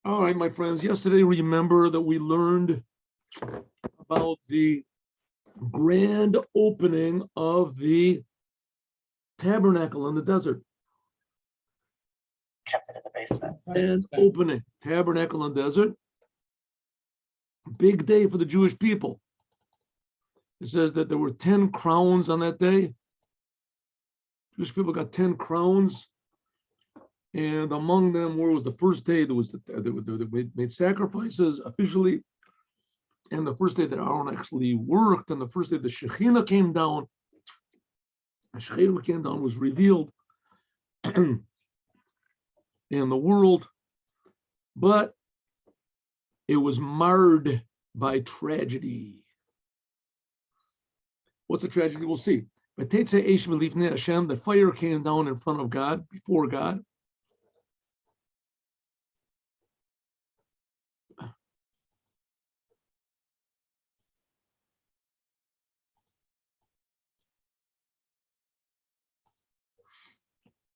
All right, my friends, yesterday, remember that we learned about the grand opening of the tabernacle in the desert. Kept it in the basement. And opening, tabernacle in the desert. Big day for the Jewish people. It says that there were 10 crowns on that day. Jewish people got 10 crowns. And among them, where was the first day? There was they made sacrifices officially. And the first day that Aaron actually worked, and the first day the Shekhinah came down. The Shekhinah came down, was revealed in the world, but it was marred by tragedy. What's the tragedy? We'll see. The fire came down in front of God, before God.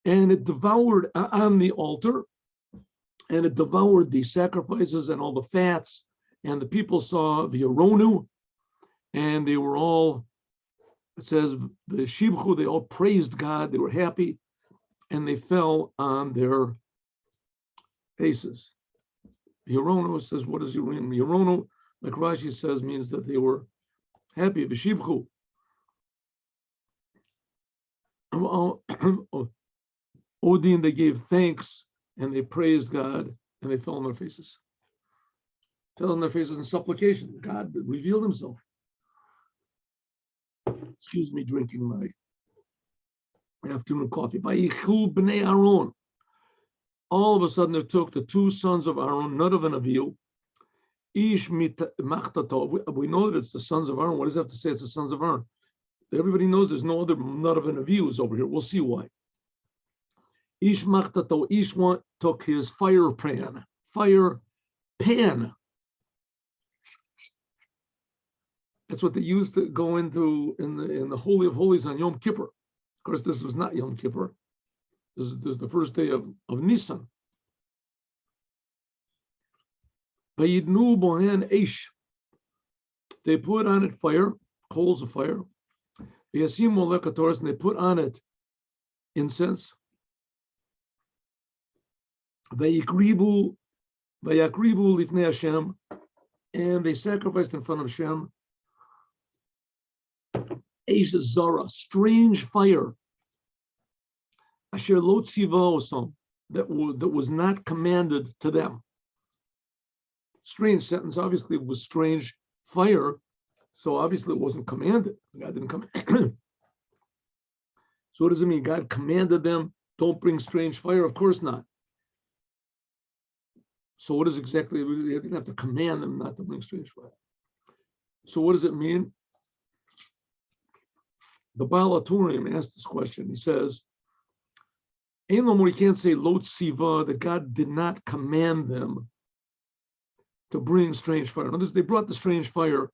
And it devoured on the altar, and it devoured the sacrifices and all the fats. And the people saw the Aronu, and they were all, it says, the Shibchu, they all praised God, they were happy, and they fell on their faces. The Aronu says, what is Aronu? The Aronu, like Rashi says, means that they were happy. The Shibchu. Odin, they gave thanks and they praised God and they fell on their faces. Fell on their faces in supplication. God revealed himself. Excuse me, drinking my afternoon coffee. Vayichu b'nei Aaron. All of a sudden, it took the two sons of Aaron, Nadav and Avihu. Ish machtato. We know that it's the sons of Aaron. What does it have to say? It's the sons of Aaron. Everybody knows there's no other Nadav and Avihu over here. We'll see why. Ish machtato, each one took his fire pan. That's what they used to go into in the Holy of Holies on Yom Kippur. Of course, this was not Yom Kippur. This is the first day of Nisan. Vayidnu bohen eish. They put on it fire, coals of fire. Vayasim molekatoris, and they put on it incense. Vayakribu lifnei Hashem, and they sacrificed in front of Hashem. Eish zara, strange fire. Asher lo tziva osam, that was not commanded to them. Strange sentence. Obviously, it was strange fire, so obviously it wasn't commanded. God didn't command. So what does it mean? God commanded them, don't bring strange fire? Of course not. So what is exactly, he didn't have to command them not to bring strange fire. So what does it mean? The BalHaTurim asked this question. He says, you can't say lo tziva, that God did not command them to bring strange fire. In other words, they brought the strange fire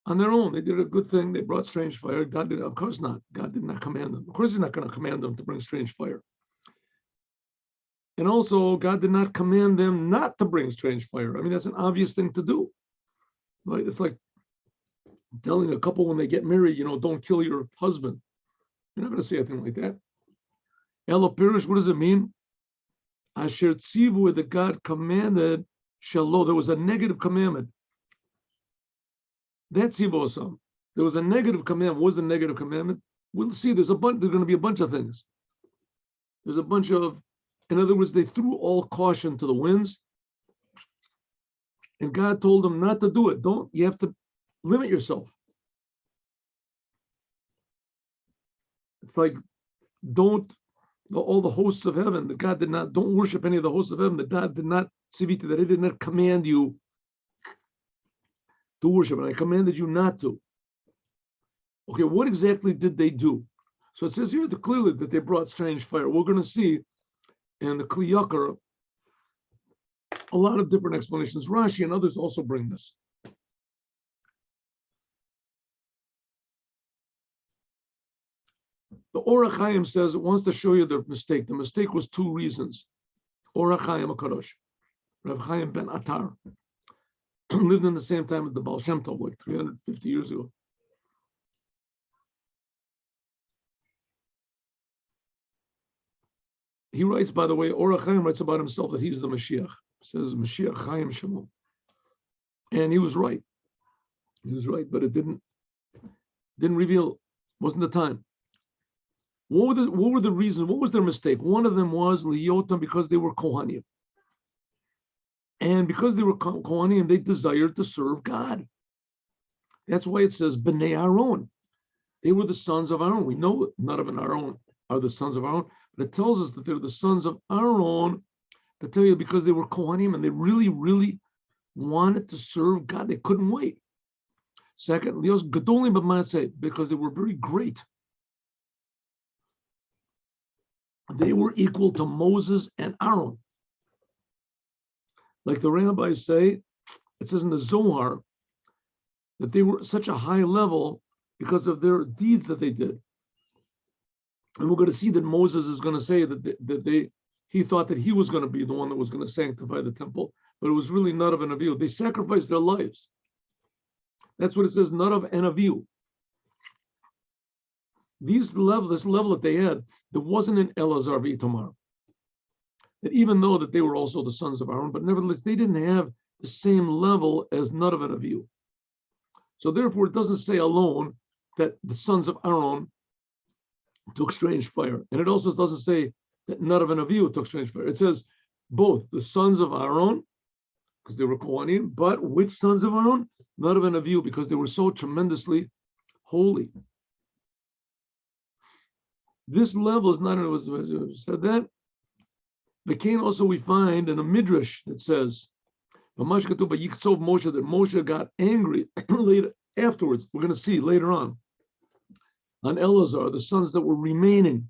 on their own. They did a good thing. They brought strange fire. God did, of course not. God did not command them. Of course, he's not going to command them to bring strange fire. And also, God did not command them not to bring strange fire. I mean, that's an obvious thing to do. Right? It's like telling a couple when they get married, don't kill your husband. You're not going to say anything like that. Ela Pirish, what does it mean? Asher tzivu, that God commanded, shalom. There was a negative commandment. That's tzivosam. There was a negative commandment. What was the negative commandment? We'll see. There's going to be a bunch of things. There's a bunch of, in other words, they threw all caution to the winds, and God told them not to do it. You have to limit yourself. It's like, all the hosts of heaven, that God did not, don't worship any of the hosts of heaven, that God did not, that he did not command you to worship, and I commanded you not to. Okay, what exactly did they do? So it says here clearly that they brought strange fire. We're going to see in the Kli Ykar a lot of different explanations. Rashi and others also bring this. The OrHaChaim says it wants to show you the mistake. The mistake was two reasons. OrHaChaim HaKadosh. Rav Chaim ben Atar, lived in the same time as the Baal Shem Tov, like 350 years ago. He writes, by the way, OrHaChaim writes about himself that he's the Mashiach. He says Mashiach Chaim Shalom. And he was right. He was right, but it didn't reveal, wasn't the time. What were the reasons? What was their mistake? One of them was Liyotam, because they were Kohanim. And because they were Kohanim, they desired to serve God. That's why it says Bnei Aaron. They were the sons of Aaron. We know none of Aaron are the sons of Aaron, but it tells us that they're the sons of Aaron, to tell you because they were Kohanim and they really, really wanted to serve God. They couldn't wait. Second, Lios Gedolim b'Maaseh, because they were very great. They were equal to Moses and Aaron. Like the rabbis say, it says in the Zohar that they were such a high level because of their deeds that they did. And we're going to see that Moses is going to say that he thought that he was going to be the one that was going to sanctify the temple, but it was really not of an aviu. They sacrificed their lives. That's what it says, not of an aviu. This level that they had, there wasn't an Elazar v'Itamar. That even though that they were also the sons of Aaron, but nevertheless they didn't have the same level as none of an aviu. So therefore, it doesn't say alone that the sons of Aaron took strange fire, and it also doesn't say that none of an aviu took strange fire. It says both the sons of Aaron, because they were Kohanim, but which sons of Aaron? None of an aviu, because they were so tremendously holy. This level is not, as said that. The Cain also we find in a midrash that says, Moshe, that Moshe got angry later afterwards. We're going to see later on Elazar, the sons that were remaining.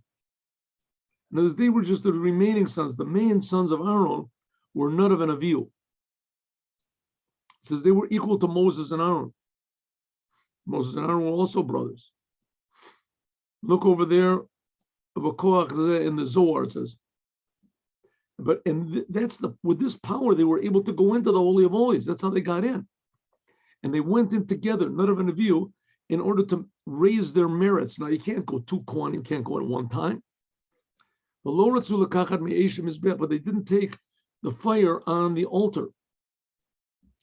Now, they were just the remaining sons. The main sons of Aaron were none of an aviu. It says they were equal to Moses and Aaron. Moses and Aaron were also brothers. Look over there, in the Zohar, it says. But with this power, they were able to go into the Holy of Holies. That's how they got in. And they went in together, not of an aviu, in order to raise their merits. Now, you can't go two Kohanim, you can't go at one time. But they didn't take the fire on the altar.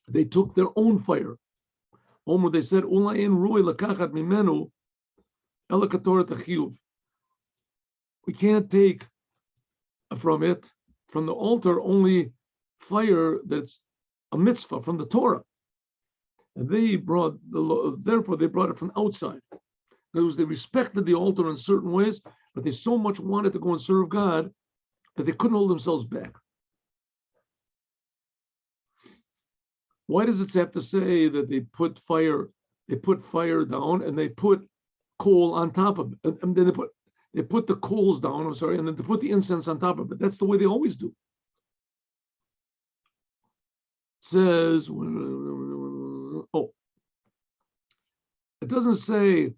They took their own fire. Omer, they said, we can't take from it, from the altar, only fire that's a mitzvah from the Torah. And they brought therefore they brought it from outside. In other words, they respected the altar in certain ways, but they so much wanted to go and serve God that they couldn't hold themselves back. Why does it have to say that they put fire down and they put coal on top of it? And then they put the coals down, and then they put the incense on top of it. That's the way they always do. It says, it doesn't say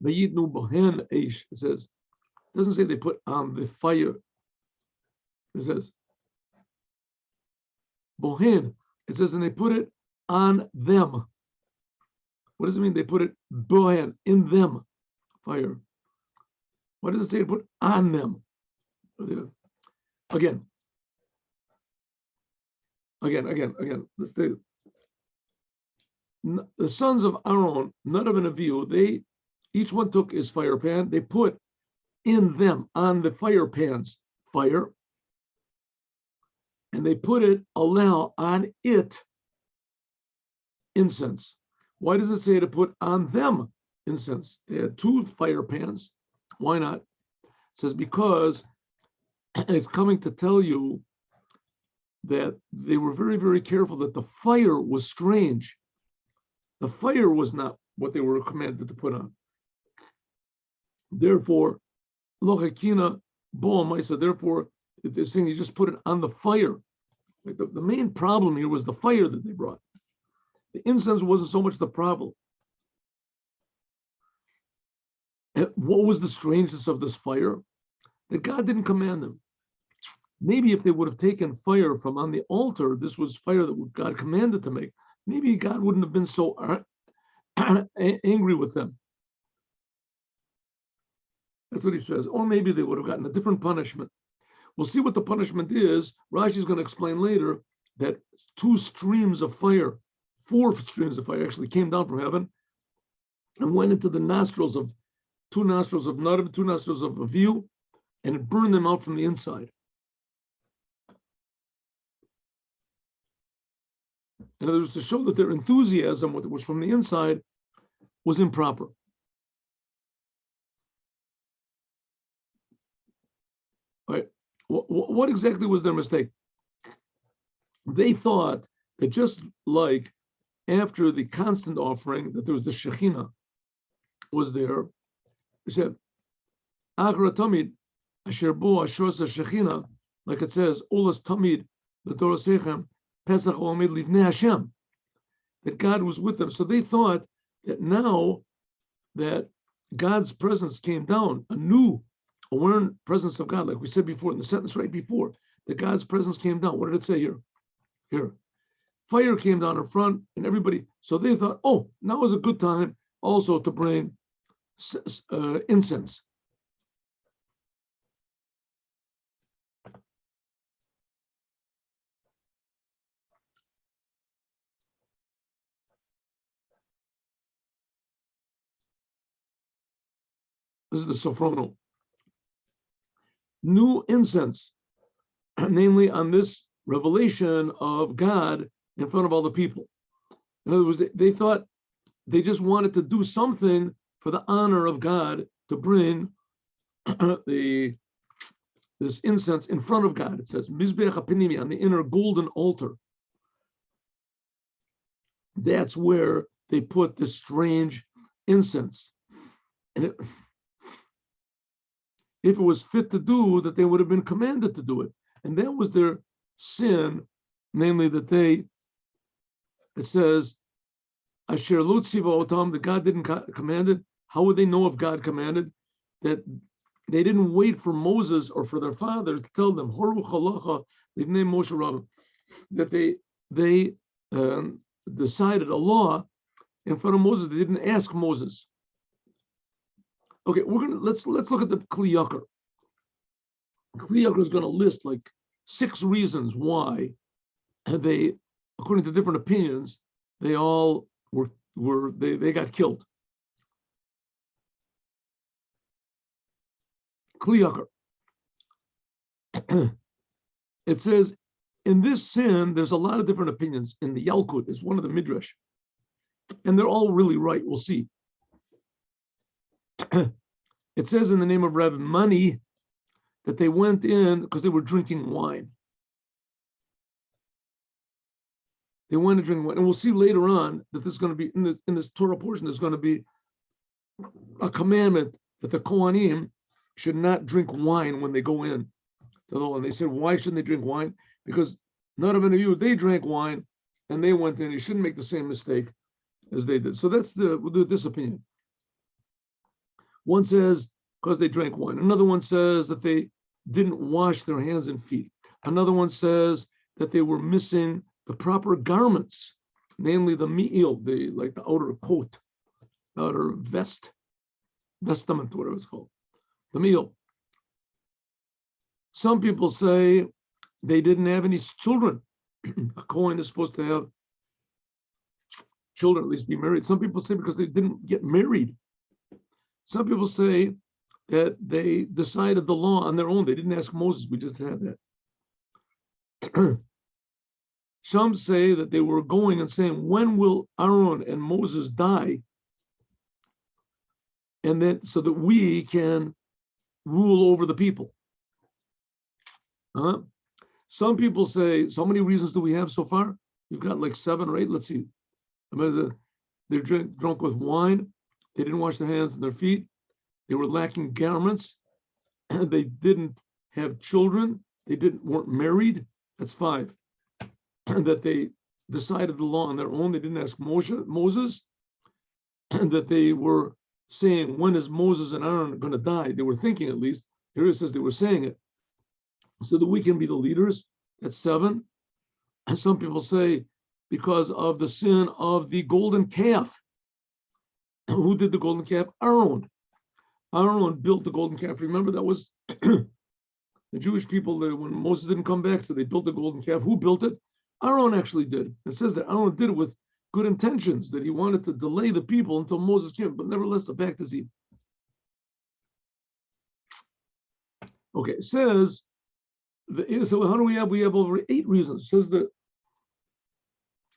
Vayidnu bohen eish. It says, it doesn't say they put on the fire. It says bohen. It says, and they put it on them. What does it mean? They put it bohen, in them, fire. What does it say to put on them? Again. Let's do the sons of Aaron, none of an aviu, each one took his fire pan, they put in them, on the fire pans, fire, and they put it, on it, incense. Why does it say to put on them incense? They had two fire pans. Why not? It says because it's coming to tell you that they were very, very careful that the fire was strange. The fire was not what they were commanded to put on. Therefore, lochakina bo'amaisa. Therefore, if they're saying you just put it on the fire, like the main problem here was the fire that they brought. The incense wasn't so much the problem. And what was the strangeness of this fire? That God didn't command them. maybe if they would have taken fire from on the altar, this was fire that God commanded to make, maybe God wouldn't have been so angry with them. That's what he says. Or maybe they would have gotten a different punishment. We'll see what the punishment is. Rashi is going to explain later that 2 streams of fire, 4 streams of fire actually came down from heaven and went into the nostrils of 2 nostrils of Nadav, 2 nostrils of Avihu, and it burned them out from the inside. In other words, to show that their enthusiasm, what was from the inside, was improper. All right. What exactly was their mistake? They thought that just like after the constant offering, that there was the Shekhinah was there. They said, Achra Tamid, Asher Bo Ashros Shekhinah, like it says, Olas Tamid, the Torah Sechem, Pesach Olamid Livnei Hashem, that God was with them. So they thought that now that God's presence came down, a new awareness presence of God, like we said before in the sentence right before, that God's presence came down. What did it say here? Here. Fire came down in front and everybody, so they thought, oh, now is a good time also to bring incense. This is the sophrono. New incense, namely on this revelation of God in front of all the people. In other words, they thought they just wanted to do something for the honor of God to bring this incense in front of God. It says, Mizbeach HaPinimi, on the inner golden altar. That's where they put this strange incense. And if it was fit to do, that they would have been commanded to do it. And that was their sin, namely that it says, Asher lo tziva otam, that God didn't command it. How would they know if God commanded? That they didn't wait for Moses or for their father to tell them, Horu chalacha livnei Moshe Rabbeinu, that they decided a law in front of Moses. They didn't ask Moses. Okay, let's look at the Kli Ykar. Kli Ykar is going to list like 6 reasons why they, according to different opinions, they all they got killed. Kli Ykar. It says, in this sin, there's a lot of different opinions. In the Yalkut is one of the Midrash. And they're all really right, we'll see. It says in the name of Rabbi Mani that they went in because they were drinking wine. They went to drink wine. And we'll see later on that there's going to be, in this Torah portion, there's going to be a commandment that the Kohanim should not drink wine when they go in. And they said, why shouldn't they drink wine? Because none of you, they drank wine and they went in. You shouldn't make the same mistake as they did. So we'll do this opinion. One says because they drank wine. Another one says that they didn't wash their hands and feet. Another one says that they were missing the proper garments, namely the me'il, the outer coat, outer vestment, whatever it's called, the me'il. Some people say they didn't have any children. A Kohen is supposed to have children, at least be married. Some people say because they didn't get married. Some people say that they decided the law on their own. They didn't ask Moses. We just had that. Some say that they were going and saying, when will Aaron and Moses die? And then so that we can rule over the people. Some people say, so many reasons do we have so far? You've got like 7 or 8. Let's see. They're drunk with wine. They didn't wash their hands and their feet. They were lacking garments. They didn't have children. They weren't married. That's 5. That they decided the law on their own. They didn't ask Moses. And that they were saying, when is Moses and Aaron going to die? They were thinking, at least. Here it says they were saying it. so that we can be the leaders. That's 7. And some people say because of the sin of the golden calf. Who did the golden calf? Aaron. Aaron built the golden calf. Remember, that was the Jewish people, when Moses didn't come back, so they built the golden calf. Who built it? Aaron actually did. It says that Aaron did it with good intentions, that he wanted to delay the people until Moses came. But nevertheless, the fact is he. Okay, it says, so how do we have? We have over 8 reasons. It says that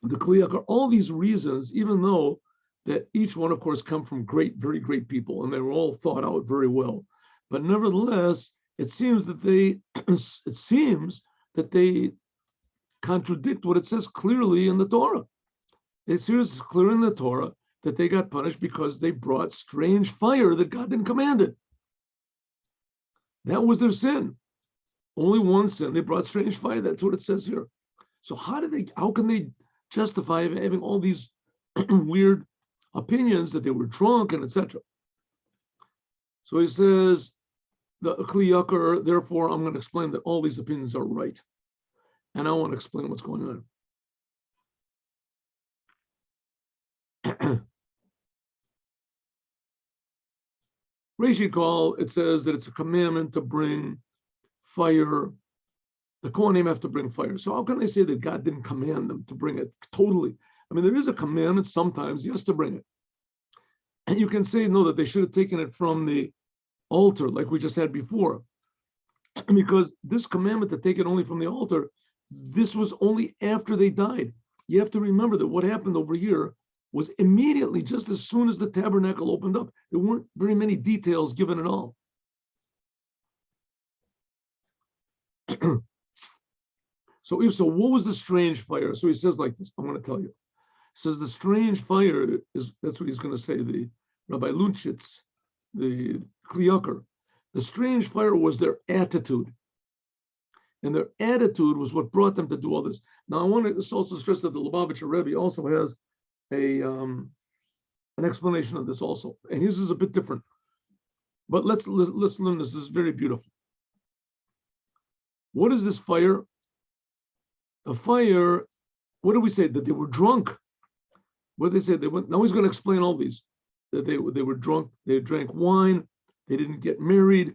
the Kli Ykar, all these reasons, even though that each one, of course, come from great, very great people, and they were all thought out very well. But nevertheless, it seems that they contradict what it says clearly in the Torah. It says clear in the Torah that they got punished because they brought strange fire that God didn't command it. That was their sin. Only one sin. They brought strange fire. That's what it says here. So how can they justify having all these weird opinions that they were drunk and etc.? So he says, the Kli Ykar, therefore, I'm going to explain that all these opinions are right. And I want to explain what's going on. Rashi call, it says that it's a commandment to bring fire. The Kohanim have to bring fire. So how can they say that God didn't command them to bring it totally? I mean, there is a commandment sometimes, yes, to bring it. And you can say, no, that they should have taken it from the altar, like we just had before. Because this commandment to take it only from the altar, this was only after they died. You have to remember that what happened over here was immediately, just as soon as the tabernacle opened up. There weren't very many details given at all. So what was the strange fire? So he says like this, I'm going to tell you. He says the strange fire is, that's what he's going to say, the Rabbi Lunchitz, the Kli Ykar. The strange fire was their attitude. And their attitude was what brought them to do all this. Now, I want to also stress that the Lubavitcher Rebbe also has an explanation of this also. And his is a bit different. But let's learn this. This is very beautiful. What is this fire? A fire, what do we say? That they were drunk. What did they say? They went. Now he's going to explain all these. That they were drunk, they drank wine, they didn't get married,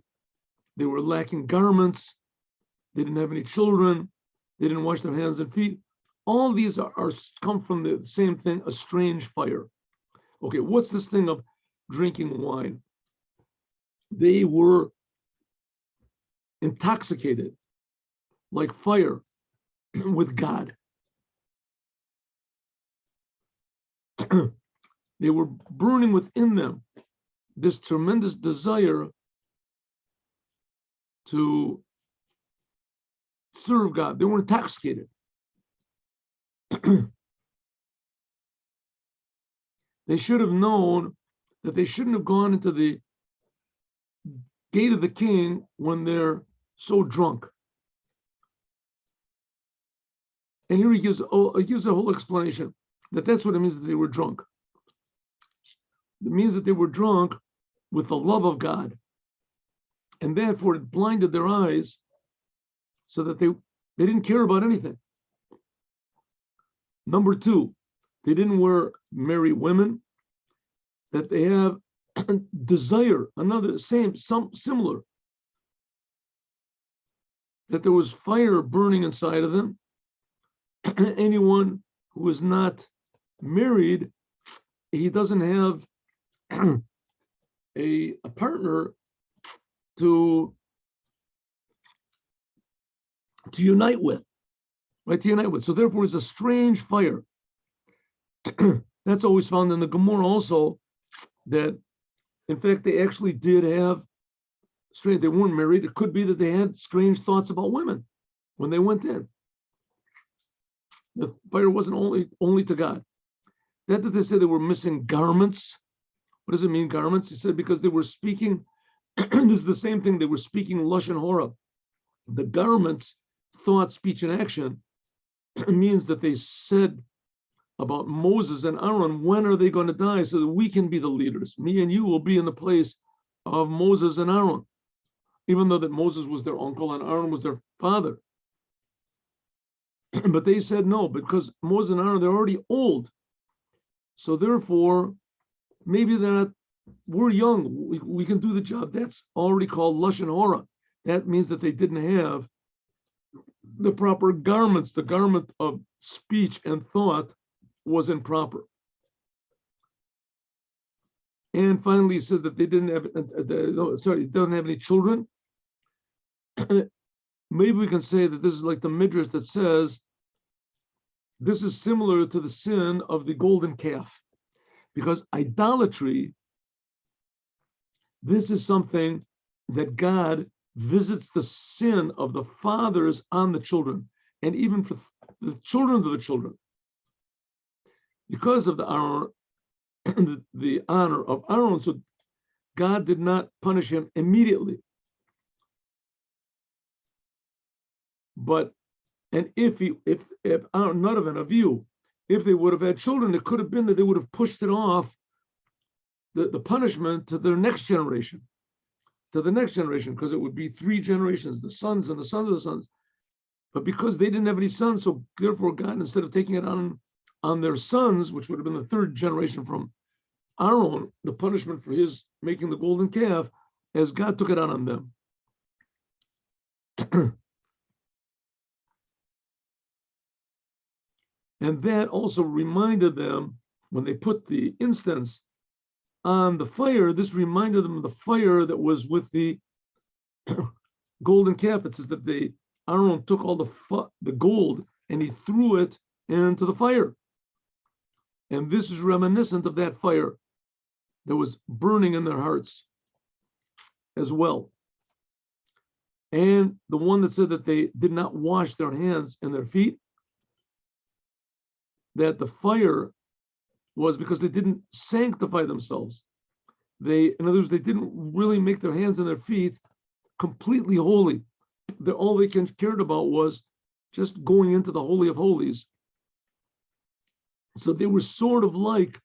they were lacking garments, they didn't have any children, they didn't wash their hands and feet. All these are come from the same thing, a strange fire. Okay, what's this thing of drinking wine? They were intoxicated like fire with God. They were burning within them this tremendous desire to serve God. They were intoxicated. They should have known that they shouldn't have gone into the gate of the king when they're so drunk. And here he gives a whole explanation that that's what it means that they were drunk. It means that they were drunk with the love of God. And therefore it blinded their eyes so that they didn't care about anything. Number 2, they didn't marry women, that they have desire, similar, that there was fire burning inside of them. Anyone who is not married, he doesn't have a partner to unite with, right? To unite with. So therefore, it's a strange fire. That's always found in the Gemara also, that in fact they actually did have strange. They weren't married. It could be that they had strange thoughts about women when they went in. The fire wasn't only to God. That they said they were missing garments. What does it mean, garments? He said because they were speaking. This is the same thing. They were speaking Lashon Hora. The garments, thought, speech, and action means that they said about Moses and Aaron, when are they going to die so that we can be the leaders? Me and you will be in the place of Moses and Aaron. even though that Moses was their uncle and Aaron was their father. But they said no, because Moses and Aaron, they're already old. So therefore, maybe they're not, we're young, we can do the job. That's already called Lashon Hora. That means that they didn't have the proper garments. The garment of speech and thought was improper. And finally, he says that they didn't have, doesn't have any children. Maybe we can say that this is like the midrash that says this is similar to the sin of the golden calf, because idolatry, this is something that God visits the sin of the fathers on the children, and even for the children of the children, because of the honor, the honor of Aaron. So God did not punish him immediately. But and if Aaron, none of a view, if they would have had children, it could have been that they would have pushed it off, the punishment, to their next generation, because it would be 3 generations, the sons and the sons of the sons. But because they didn't have any sons, so therefore God, instead of taking it on their sons, which would have been the 3rd generation from Aaron, the punishment for his making the golden calf, as God took it on them. And that also reminded them, when they put the incense on the fire, this reminded them of the fire that was with the golden calf. It says that Aaron took all the gold and he threw it into the fire. And this is reminiscent of that fire that was burning in their hearts as well. And the one that said that they did not wash their hands and their feet, that the fire was because they didn't sanctify themselves. In other words, they didn't really make their hands and their feet completely holy. All they cared about was just going into the Holy of Holies. So they were sort of like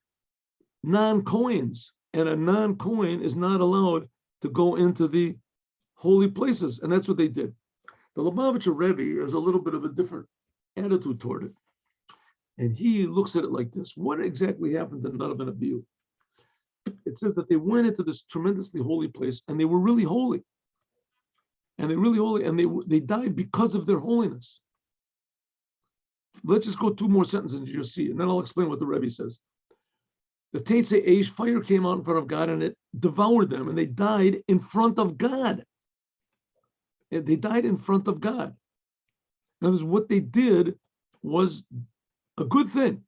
non-Kohens, and a non-Kohen is not allowed to go into the holy places, and that's what they did. The Lubavitcher Rebbe has a little bit of a different attitude toward it. And he looks at it like this. What exactly happened to Nadav and Abihu? It says that they went into this tremendously holy place, and they were really holy. And they died because of their holiness. Let's just go 2 more sentences and you'll see, and then I'll explain what the Rebbe says. The Teitzei Eish, fire came out in front of God, and it devoured them, and they died in front of God. They died in front of God. In other words, what they did was a good thing,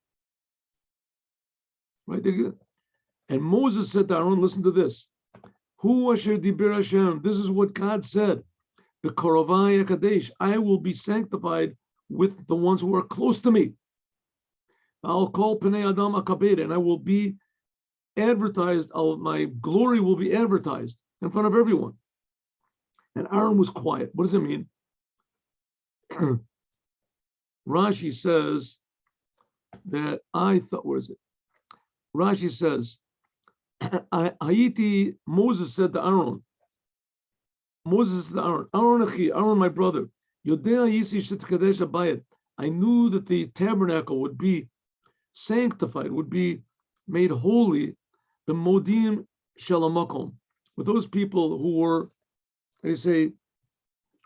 right? And Moses said to Aaron, listen to this. Hu asher diber Hashem. This is what God said. The Korovai Kadesh. I will be sanctified with the ones who are close to me. I'll call Pnei Adam Akabed, and I will be advertised. My glory will be advertised in front of everyone. And Aaron was quiet. What does it mean? Rashi says that where is it? Rashi says, Moses said to Aaron, Aaron, my brother, I knew that the tabernacle would be sanctified, would be made holy, the modim shalamakom, with those people who were, they say,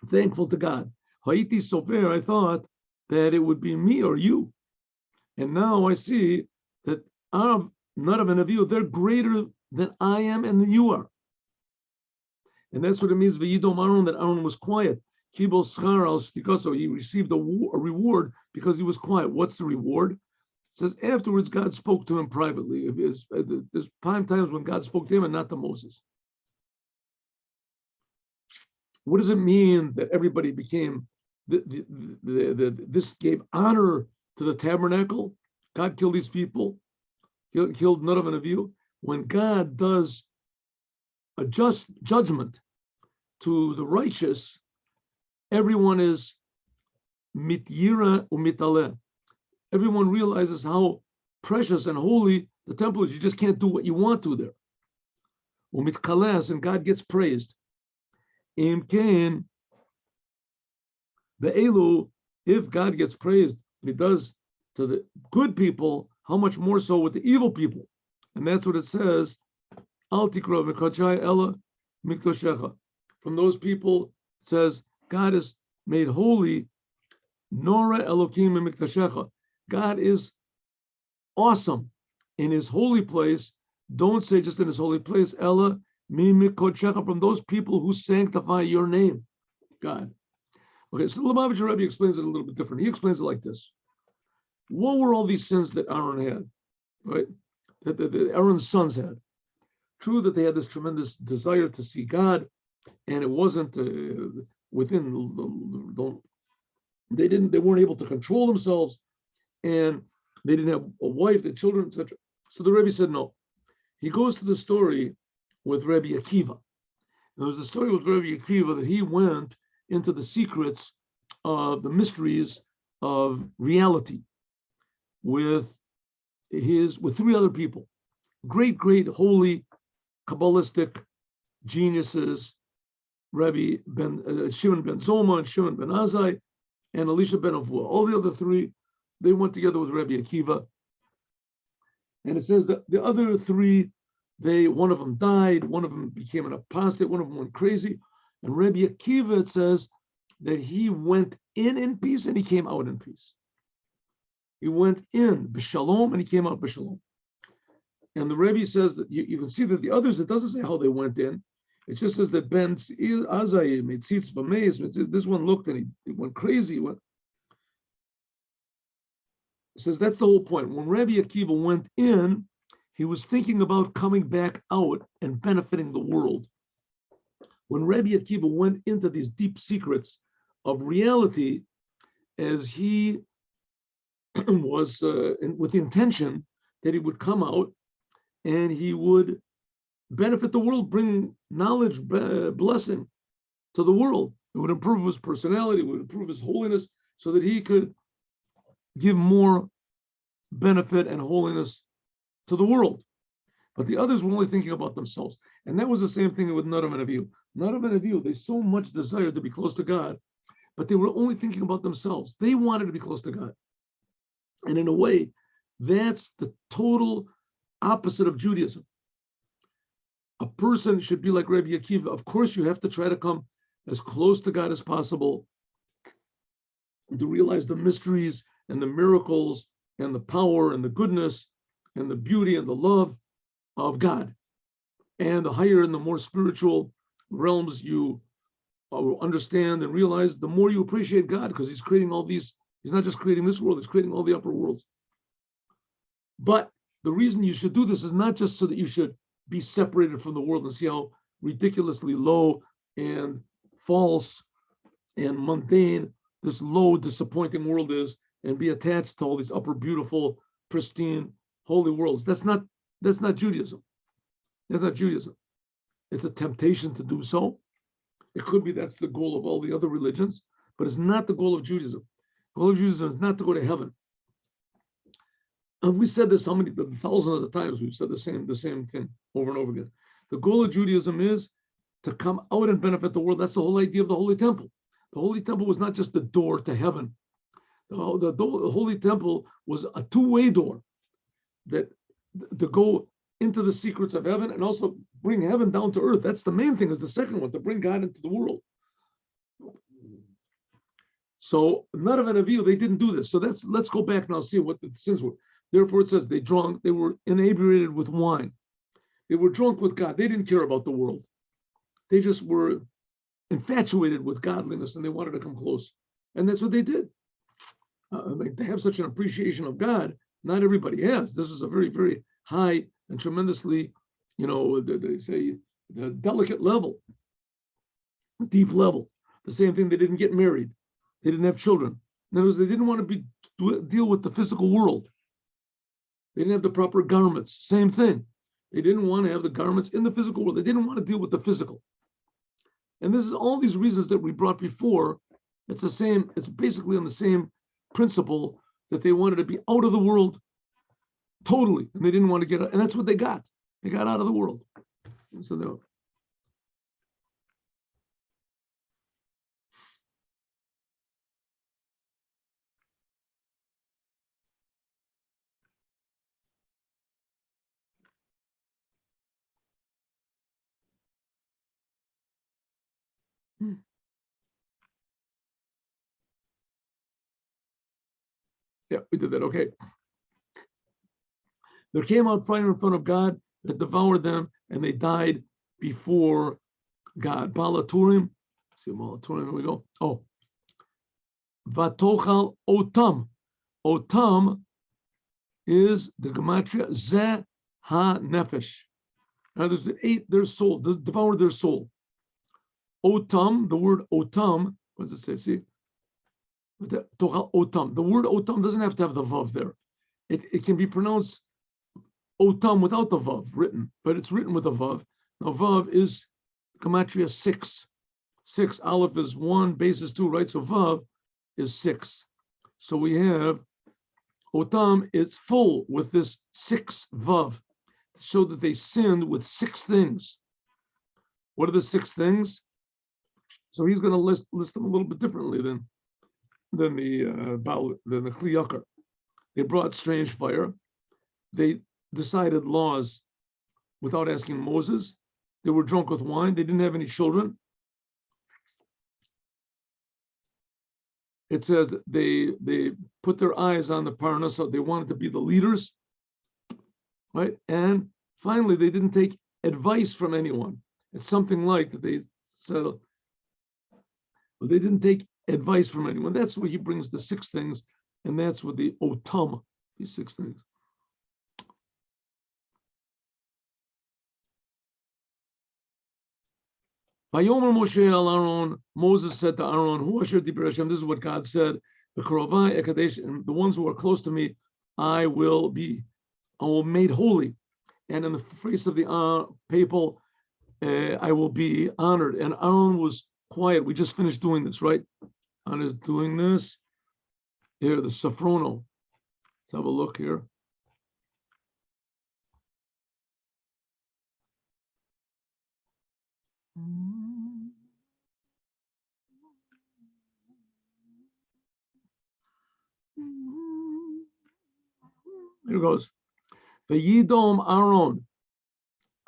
thankful to God. Haiti sofer, I thought that it would be me or you. And now I see that Nadav and Abihu, they're greater than I am and than you are. And that's what it means, V'yidom Aaron, that Aaron was quiet. Kibol schar al shtikaso, he received a reward because he was quiet. What's the reward? It says afterwards God spoke to him privately. There's times when God spoke to him and not to Moses. What does it mean that everybody became, this gave honor to the tabernacle? God killed these people, killed Nadav and Abihu. When God does a just judgment to the righteous, everyone is mityira umitaleh. Everyone realizes how precious and holy the temple is. You just can't do what you want to there. Umitkales, and God gets praised. Im Kain, the Elu, if God gets praised, he does to the good people, how much more so with the evil people? And that's what it says, Al tikra v'kachai ella miktoshecha. From those people, it says, God is made holy, Nora Elokim miktoshecha. God is awesome in his holy place. Don't say just in his holy place, Ella mimikochecha, from those people who sanctify your name, God. Okay, so the Lubavitcher Rebbe explains it a little bit different. He explains it like this. What were all these sins that Aaron had, right? That Aaron's sons had. True that they had this tremendous desire to see God, and it wasn't within they weren't able to control themselves, and they didn't have a wife, their children, etc. So the Rebbe said no. He goes to the story with Rabbi Akiva. There was a story with Rabbi Akiva that he went into the secrets of the mysteries of reality with three other people, great holy Kabbalistic geniuses, Rabbi Shimon ben Zoma and Shimon ben Azai and Elisha ben Avua. All the other three, they went together with Rabbi Akiva. And it says that the other three, one of them died, one of them became an apostate, one of them went crazy. And Rabbi Akiva, it says that he went in peace and he came out in peace. He went in b'shalom and he came out b'shalom. And the Rebbe says that you can see that the others, it doesn't say how they went in. It just says that Ben Azai made seats for maze. This one looked and he went crazy. It says that's the whole point. When Rabbi Akiva went in, he was thinking about coming back out and benefiting the world. When Rabbi Akiva went into these deep secrets of reality, as he was with the intention that he would come out and he would benefit the world, bring knowledge, blessing to the world. It would improve his personality, it would improve his holiness, so that he could give more benefit and holiness to the world. But the others were only thinking about themselves. And that was the same thing with Nadav and Avihu. Nadav and Avihu, they so much desired to be close to God, but they were only thinking about themselves. They wanted to be close to God. And in a way, that's the total opposite of Judaism. A person should be like Rabbi Akiva. Of course, you have to try to come as close to God as possible to realize the mysteries and the miracles and the power and the goodness and the beauty and the love of God. And the higher and the more spiritual realms you understand and realize, the more you appreciate God, because he's creating all these. He's not just creating this world, he's creating all the upper worlds. But the reason you should do this is not just so that you should be separated from the world and see how ridiculously low and false and mundane this low, disappointing world is, and be attached to all these upper, beautiful, pristine, holy worlds. That's not Judaism. That's not Judaism. It's a temptation to do so. It could be that's the goal of all the other religions, but it's not the goal of Judaism. The goal of Judaism is not to go to heaven. And we said this how many thousands of times. We've said the same thing over and over again. The goal of Judaism is to come out and benefit the world. That's the whole idea of the Holy Temple. The Holy Temple was not just the door to heaven. The Holy Temple was a two-way door that to go into the secrets of heaven and also bring heaven down to earth. That's the main thing, is the second one, to bring God into the world. So Nadav and Avihu, they didn't do this. So let's go back now, see what the sins were. Therefore it says they were inebriated with wine. They were drunk with God. They didn't care about the world. They just were infatuated with godliness and they wanted to come close. And that's what they did. They have such an appreciation of God. Not everybody has. This is a very, very high and tremendously, they say, the delicate level, deep level. The same thing, they didn't get married. They didn't have children. In other words, they didn't want to deal with the physical world. They didn't have the proper garments. Same thing. They didn't want to have the garments in the physical world. They didn't want to deal with the physical. And this is all these reasons that we brought before. It's the same. It's basically on the same principle, that they wanted to be out of the world totally, and they didn't want to get out. And that's what they got. They got out of the world. And so Yeah, we did that. Okay. There came out fire in front of God that devoured them, and they died before God. BalHaTurim. See BalHaTurim. Here we go. Oh, Vatochal Otam. Otam is the gematria Zeh Ha Nefesh. Now their soul, devoured their soul. Otam, the word Otam, what does it say? See? Tochal Otam. The word Otam doesn't have to have the vav there. It can be pronounced Otam without the vav written, but it's written with a vav. Now vav is gematria 6. 6. Aleph is 1, base is 2, right? So vav is 6. So we have Otam, it's full with this 6 vav to show that they sinned with 6 things. What are the 6 things? So he's going to list them a little bit differently than the Kli Ykar. They brought strange fire. They decided laws without asking Moses. They were drunk with wine. They didn't have any children. It says they put their eyes on the parnasa. They wanted to be the leaders, right? And finally, they didn't take advice from anyone. It's something like that they said, but they didn't take advice from anyone. That's where he brings the 6 things, and that's what the Otam, these 6 things. Vayomer Moshe el Aaron, Moses said to Aaron, Hu asher diber Hashem, this is what God said, the Karovai Ekadesh, and the ones who are close to me, I will made holy. And in the face of the people, I will be honored. And Aaron was quiet. We just finished doing this, right? Aaron is doing this. Here, the Safrono. Let's have a look here. Here it goes. The Yidom Aaron.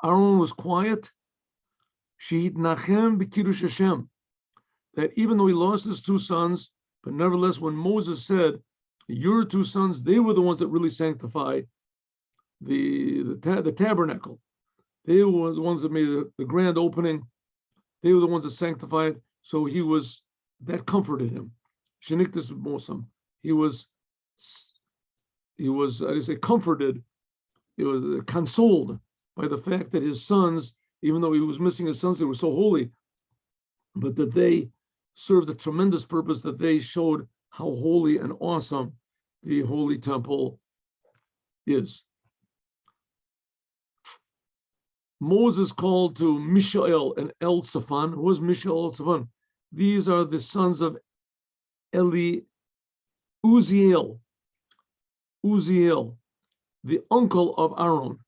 Aaron was quiet. She'it nachem b'kiddush Hashem. That even though he lost his 2 sons, but nevertheless, when Moses said, "Your 2 sons," they were the ones that really sanctify the tabernacle. They were the ones that made the grand opening. They were the ones that sanctified. So that comforted him. Sheniktis Mosam. He was, I say, comforted. He was consoled by the fact that his sons, even though he was missing his sons, they were so holy, but that they served a tremendous purpose, that they showed how holy and awesome the holy temple is. Moses called to Mishael and El Safan. Who was Mishael and Safan? These are the sons of Uziel, the uncle of Aaron.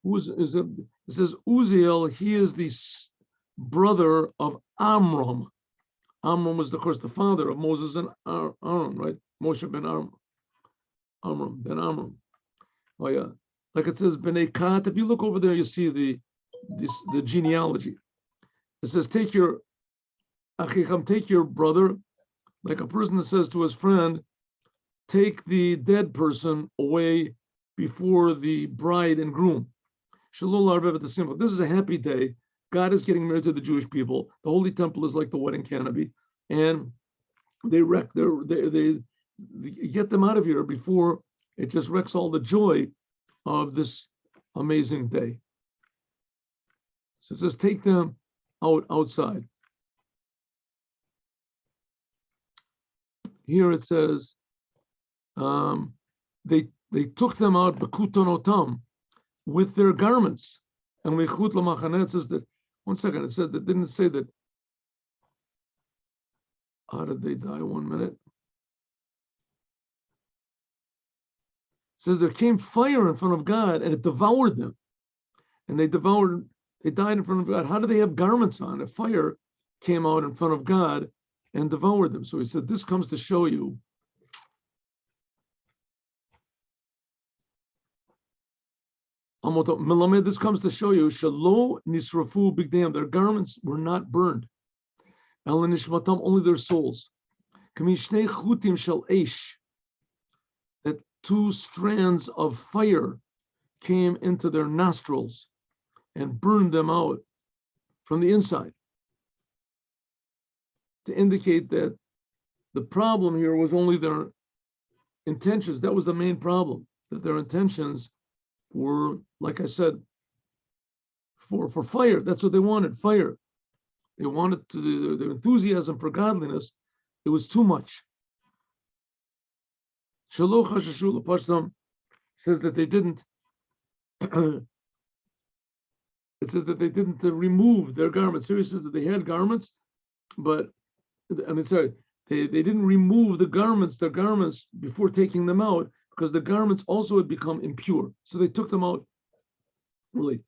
It says Uziel, he is the brother of Amram. Amram was, of course, the father of Moses and Aaron, right? Moshe ben Amram, ben Amram. Oh yeah, like it says Bnei Kat. If you look over there, you see the genealogy. It says take your brother, like a person that says to his friend, take the dead person away before the bride and groom. Shalom Arvev, the symbol. This is a happy day. God is getting married to the Jewish people. The Holy Temple is like the wedding canopy, and they get them out of here before it just wrecks all the joy of this amazing day. So it says, take them outside. Here it says, they took them out b'kutonotam, with their garments. And Lechut Lamachane, it says that, one second, it said that, didn't say that, how did they die? 1 minute. It says there came fire in front of God and it devoured them. And they died in front of God. How do they have garments on if fire came out in front of God and devoured them? So he said, this comes to show you Melamed, this comes to show you, Shalo nisrafu bigdam, their garments were not burned. El nishmatam, only their souls. Kamishne chutim shel eish, that 2 strands of fire came into their nostrils and burned them out from the inside, to indicate that the problem here was only their intentions. That was the main problem, that their intentions were, like I said, for fire. That's what they wanted, fire. They wanted their enthusiasm for godliness. It was too much. Shaloch HaShashul Pashtam says that they didn't. It says that they didn't remove their garments. Here it says that they had garments, but they didn't remove their garments before taking them out, because the garments also had become impure. So they took them out. Really,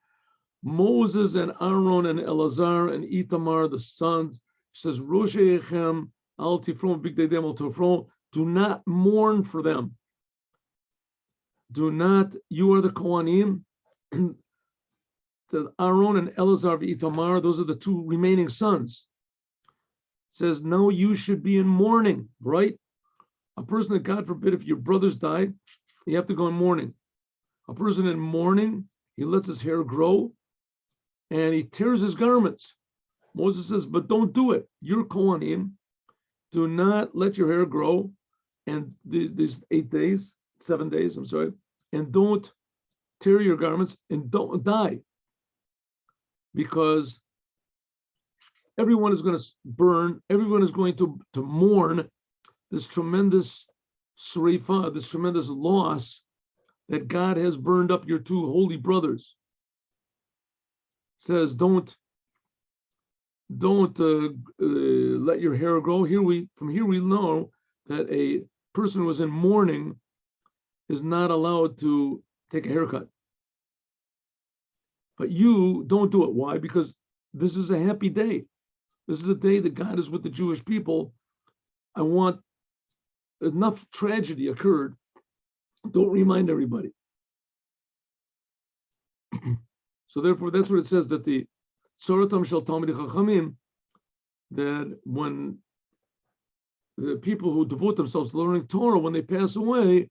Moses and Aaron and Elazar and Itamar, the sons, says, Roshechem al tifron bigdedem al tofron, do not mourn for them. Do not, you are the Kohanim, the Aaron and Elazar and Itamar, those are the 2 remaining sons. It says, no, you should be in mourning, right? A person that, God forbid, if your brothers died, you have to go in mourning. A person in mourning, he lets his hair grow and he tears his garments. Moses says, but don't do it. You're Kohanim. Do not let your hair grow. And these 7 days, and don't tear your garments and don't die. Because everyone is going to burn, everyone is going to mourn this tremendous srifa, this tremendous loss that God has burned up your 2 holy brothers. Says, don't let your hair grow. From here we know that a person who is in mourning is not allowed to take a haircut. But you don't do it. Why? Because this is a happy day. This is the day that God is with the Jewish people. I want enough tragedy occurred. Don't remind everybody. So therefore, that's what it says, that the Tzoratam Shel Talmidei Chachamim, that when the people who devote themselves to learning Torah, when they pass away,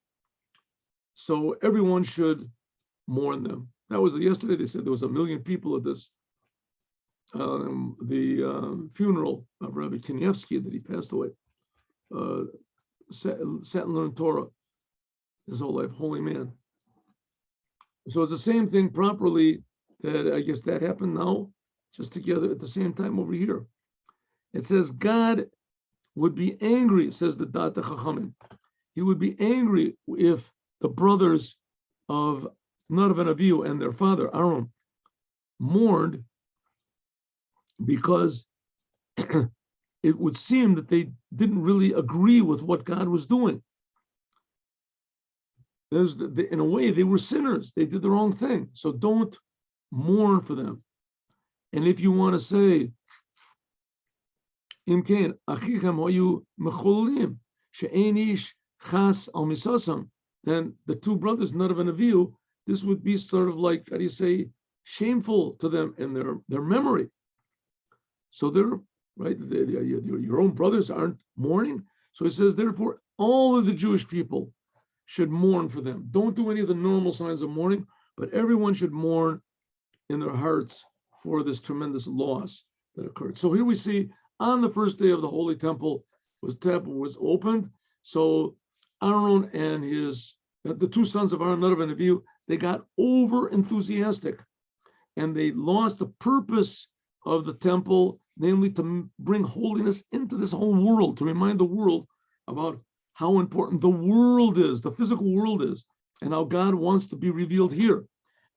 so everyone should mourn them. That was yesterday. They said there was 1 million people at this funeral of Rabbi Kanievsky, that he passed away. Sat and learned Torah his whole life, holy man. So it's the same thing properly, that I guess that happened now, just together at the same time over here. It says God would be angry, says the Data Chachamim. He would be angry if the brothers of Nadav and Avihu and their father Aaron mourned, because it would seem that they didn't really agree with what God was doing. In a way, they were sinners. They did the wrong thing. So don't mourn for them. And if you want to say, then the 2 brothers, Nadav and Avihu, this would be sort of like, how do you say, shameful to them in their memory. So they're, right, your own brothers aren't mourning. So it says, therefore, all of the Jewish people should mourn for them. Don't do any of the normal signs of mourning, but everyone should mourn in their hearts for this tremendous loss that occurred. So here we see, on the first day of the Holy Temple was opened. So Aaron and the 2 sons of Aaron, Nadav and Avihu, they got over enthusiastic, and they lost the purpose of the temple, namely to bring holiness into this whole world, to remind the world about how important the world is, the physical world is, and how God wants to be revealed here.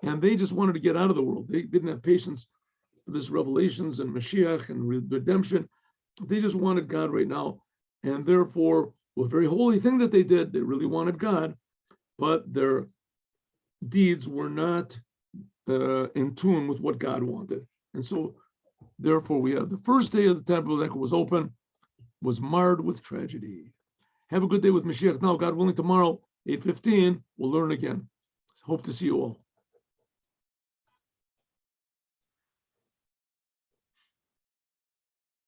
And they just wanted to get out of the world. They didn't have patience for this revelations and Mashiach and redemption. They just wanted God right now. And therefore, a very holy thing that they did, they really wanted God, but their deeds were not in tune with what God wanted. And so, therefore, we have the first day of the tabernacle was open, was marred with tragedy. Have a good day with Mashiach. Now, God willing, tomorrow, 8:15, we'll learn again. Hope to see you all.